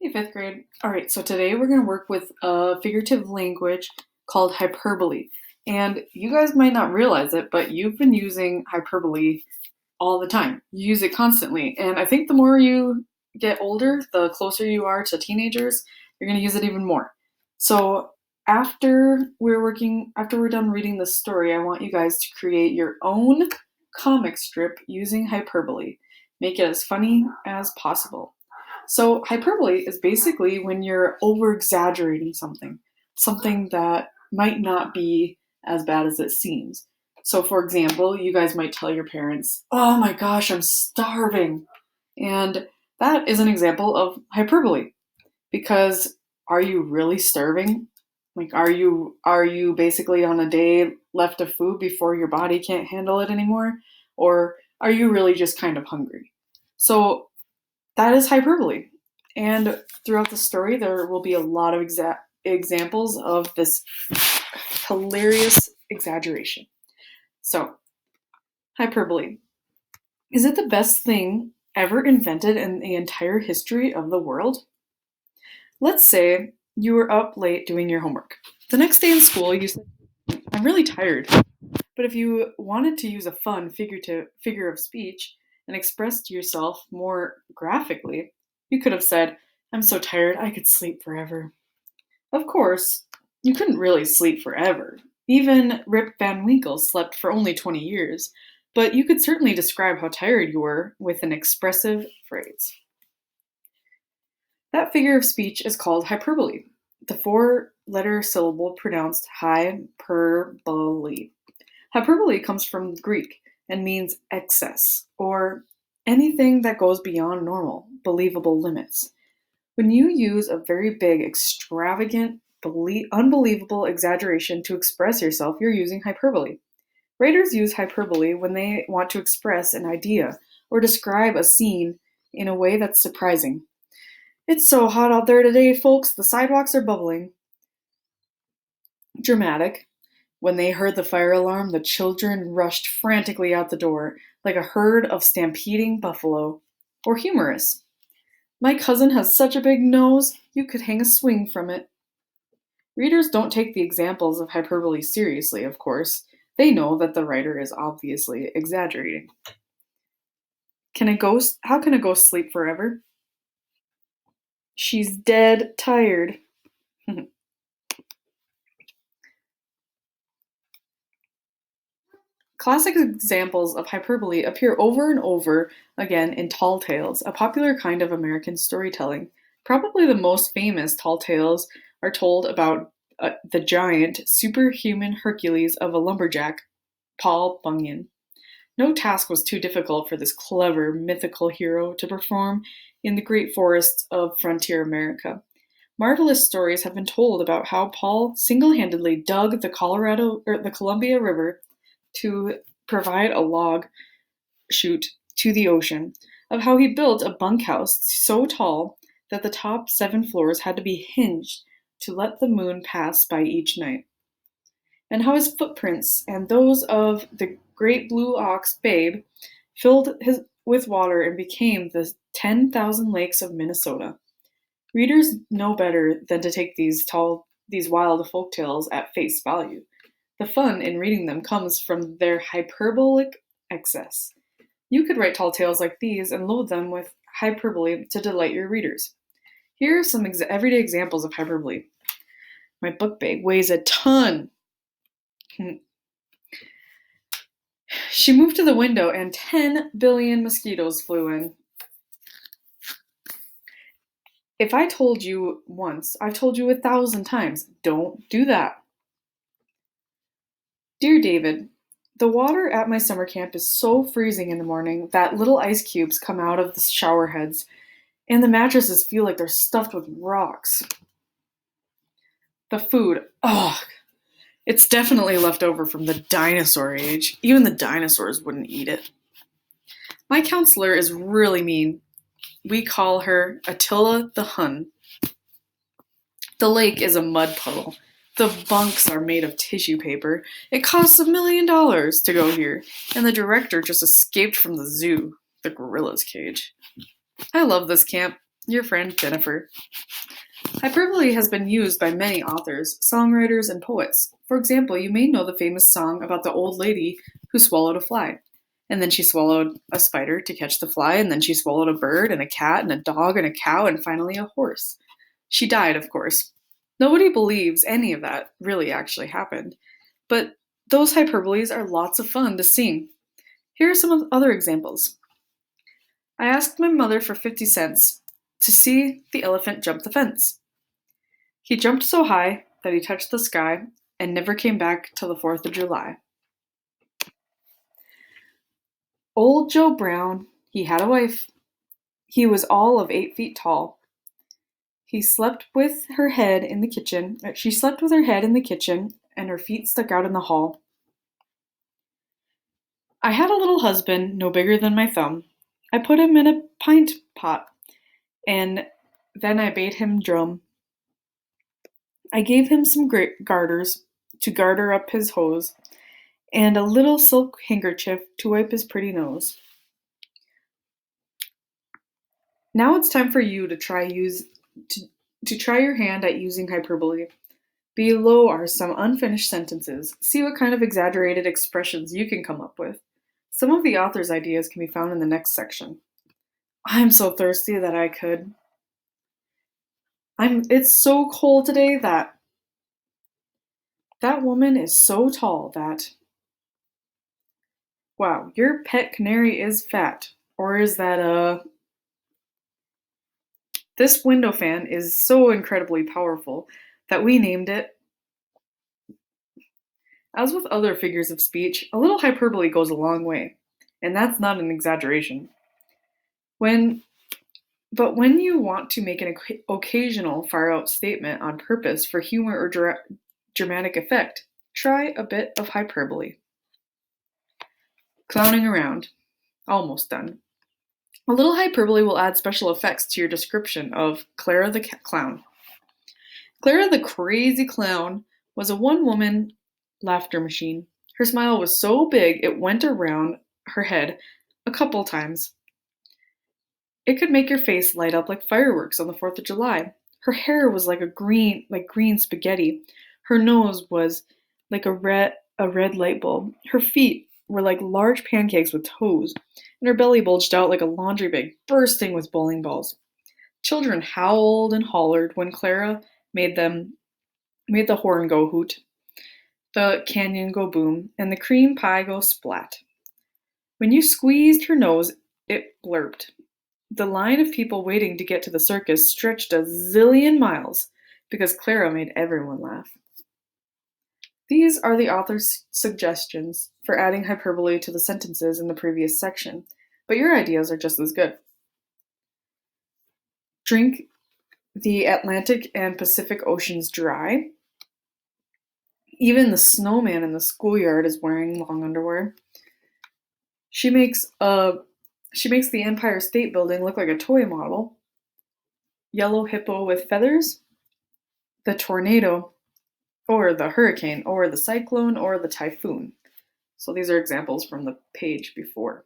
Hey, fifth grade. All right, so today we're going to work with a figurative language called hyperbole. And you guys might not realize it, but you've been using hyperbole all the time. You use it constantly. And I think the more you get older, the closer you are to teenagers, you're going to use it even more. So after we're done reading this story, I want you guys to create your own comic strip using hyperbole. Make it as funny as possible. So, hyperbole is basically when you're over exaggerating something that might not be as bad as it seems. So, for example, you guys might tell your parents, "Oh my gosh, I'm starving." And that is an example of hyperbole because are you really starving? Like are you basically on a day left of food before your body can't handle it anymore? Or are you really just kind of hungry? So that is hyperbole. And throughout the story, there will be a lot of examples of this hilarious exaggeration. So, hyperbole. Is it the best thing ever invented in the entire history of the world? Let's say you were up late doing your homework. The next day in school, you said, "I'm really tired." But if you wanted to use a fun figure of speech and express yourself more graphically, you could have said, "I'm so tired I could sleep forever." Of course, you couldn't really sleep forever. Even Rip Van Winkle slept for only 20 years, but you could certainly describe how tired you were with an expressive phrase. That figure of speech is called hyperbole. The four-letter syllable pronounced hyperbole. Hyperbole comes from Greek and means excess, or anything that goes beyond normal, believable limits. When you use a very big, extravagant, unbelievable exaggeration to express yourself, you're using hyperbole. Writers use hyperbole when they want to express an idea or describe a scene in a way that's surprising. "It's so hot out there today, folks, the sidewalks are bubbling." Dramatic. When they heard the fire alarm, the children rushed frantically out the door, like a herd of stampeding buffalo. Or humorous. "My cousin has such a big nose, you could hang a swing from it." Readers don't take the examples of hyperbole seriously, of course. They know that the writer is obviously exaggerating. How can a ghost sleep forever? She's dead tired. Classic examples of hyperbole appear over and over again in tall tales, a popular kind of American storytelling. Probably the most famous tall tales are told about the giant, superhuman Hercules of a lumberjack, Paul Bunyan. No task was too difficult for this clever, mythical hero to perform in the great forests of frontier America. Marvelous stories have been told about how Paul single-handedly dug the Columbia River to provide a log chute to the ocean, of how he built a bunkhouse so tall that the top 7 floors had to be hinged to let the moon pass by each night, and how his footprints and those of the great blue ox Babe filled with water and became the 10,000 lakes of Minnesota. Readers know better than to take these wild folk tales at face value. The fun in reading them comes from their hyperbolic excess. You could write tall tales like these and load them with hyperbole to delight your readers. Here are some everyday examples of hyperbole. "My book bag weighs a ton." "She moved to the window and 10 billion mosquitoes flew in." If I told you once, I've told you 1,000 times, don't do that. "Dear David, the water at my summer camp is so freezing in the morning that little ice cubes come out of the shower heads, and the mattresses feel like they're stuffed with rocks." The food, ugh, it's definitely left over from the dinosaur age. Even the dinosaurs wouldn't eat it. "My counselor is really mean. We call her Attila the Hun. The lake is a mud puddle. The bunks are made of tissue paper. It costs $1 million to go here, and the director just escaped from the zoo, the gorilla's cage. I love this camp. Your friend Jennifer. Hyperbole has been used by many authors, songwriters, and poets. For example, you may know the famous song about the old lady who swallowed a fly. And then she swallowed a spider to catch the fly, and then she swallowed a bird and a cat and a dog and a cow and finally a horse. She died, of course. Nobody believes any of that really actually happened. But those hyperboles are lots of fun to sing. Here are some of other examples. I asked my mother for 50 cents to see the elephant jump the fence. He jumped so high that he touched the sky and never came back till the 4th of July. Old Joe Brown, he had a wife. He was all of 8 feet tall. He slept with her head in the kitchen. She slept with her head in the kitchen, and her feet stuck out in the hall. I had a little husband no bigger than my thumb. I put him in a pint pot, and then I bade him drum. I gave him some garters to garter up his hose, and a little silk handkerchief to wipe his pretty nose. Now it's time for you to try your hand at using hyperbole. Below are some unfinished sentences. See what kind of exaggerated expressions you can come up with. Some of the author's ideas can be found in the next section. I'm so thirsty that I could. It's so cold today that woman is so tall that. Wow, your pet canary is fat. Or is that this window fan is so incredibly powerful that we named it. As with other figures of speech, a little hyperbole goes a long way, and that's not an exaggeration. But when you want to make an occasional far-out statement on purpose for humor or dramatic effect, try a bit of hyperbole. Clowning around. Almost done. A little hyperbole will add special effects to your description of Clara the Clown. Clara the Crazy Clown was a one-woman laughter machine. Her smile was so big it went around her head a couple times. It could make your face light up like fireworks on the 4th of July. Her hair was like green spaghetti. Her nose was like a red light bulb. Her feet were like large pancakes with toes, and her belly bulged out like a laundry bag bursting with bowling balls. Children howled and hollered when Clara made the horn go hoot, the canyon go boom, and the cream pie go splat. When you squeezed her nose, it blurped. The line of people waiting to get to the circus stretched a zillion miles because Clara made everyone laugh. These are the author's suggestions for adding hyperbole to the sentences in the previous section, but your ideas are just as good. Drink the Atlantic and Pacific Oceans dry. Even the snowman in the schoolyard is wearing long underwear. She makes the Empire State Building look like a toy model. Yellow hippo with feathers. The tornado, or the hurricane, or the cyclone, or the typhoon. So these are examples from the page before.